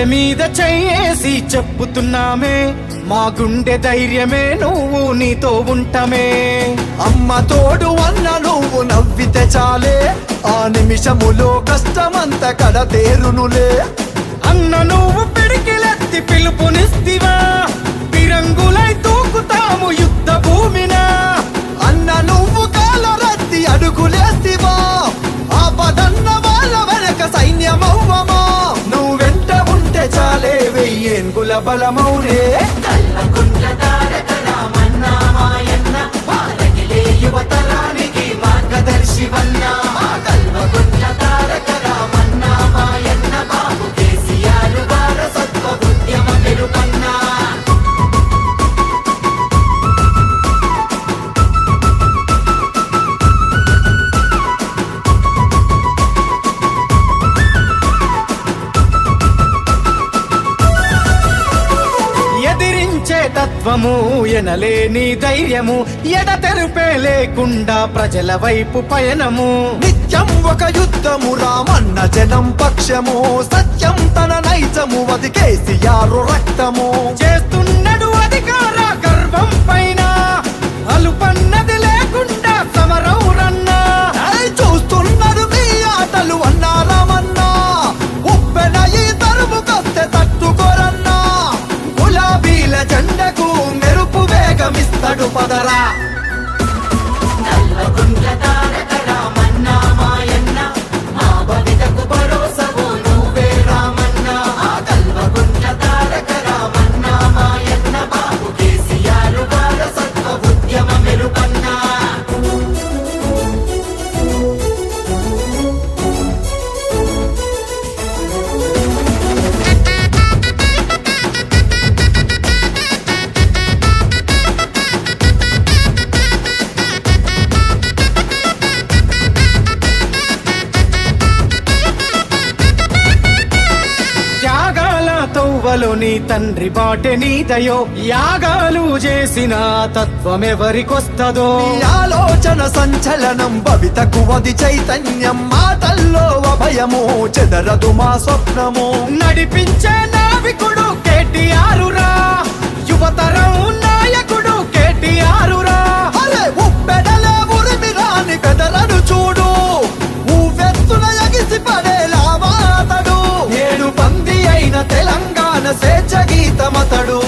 గుండె మీద చేసి చెప్పుతున్నామే, మా గుండె ధైర్యమే నువ్వు నీతో ఉంటమే. అమ్మ తోడు అన్న నువ్వు నవ్వితే చాలే, ఆ నిమిషములో కష్టమంత కడతేరునులే. అన్న నువ్వు పిడికిలెత్తి పిలుపునిస్తివా, పిరంగులై తూకుతాము యుద్ధ భూమిన. అన్న నువ్వు కాలరెత్తి అడుగులేస్తివా, ఆపదన్న వాళ్ళ వెనక సైన్యమవ్వమా. నువ్వు వెంట ఉంటే చాలే వెయ్యేన్గుల బలమౌనే. యువతరానికి మార్గదర్శి వన్నా కల్వకుంట్ల తారక రామన్న మాయన్న బాబు కేసీఆర్ వారసత్వ ఉద్యమ మెరుపన్నా. ఎదిరించే తత్వము, ఎనలేని ధైర్యము, ఎడతెరుపే లేకుండా ప్రజల వైపు పయనము. నిత్యం ఒక యుద్ధము, రామన్న జనం పక్షము, సత్యం తన నైజము, అది కేసీఆర్ రక్తము. చేస్తున్నాడు అధికార గర్వం పైన, అలుపన్నది లేకుండా సమరం రన్నా. చూస్తున్నారు మీ ఆటలు అన్నా రామన్నా, ఉప్పెన ఈ తరుముకొస్తే తట్టుకోరన్నా. గులాబీల జెండకు మెరుపు వేగమిస్తాడు పదరా. నీ తండ్రి బాటె నీదయో, యాగాలు చేసిన తత్వమెవరికొస్తదో. ఆలోచన సంచలనం భవితకు అది చైతన్యం, మాటల్లో అభయము చెదరదు మా స్వప్నము. నడిపించే నావికుడు కేటీఆర్ రా, యువతరం నాయకుడు కేటీఆర్ రా. అరే ఉప్పెడలే ఉరిమి రాని పెదలను చూడు, ఊవెత్తున ఎగిసి పడేలా మాతడు. ఏడు పంది అయిన తెలంగాణ స్వేచ్ఛ గీతమతడు.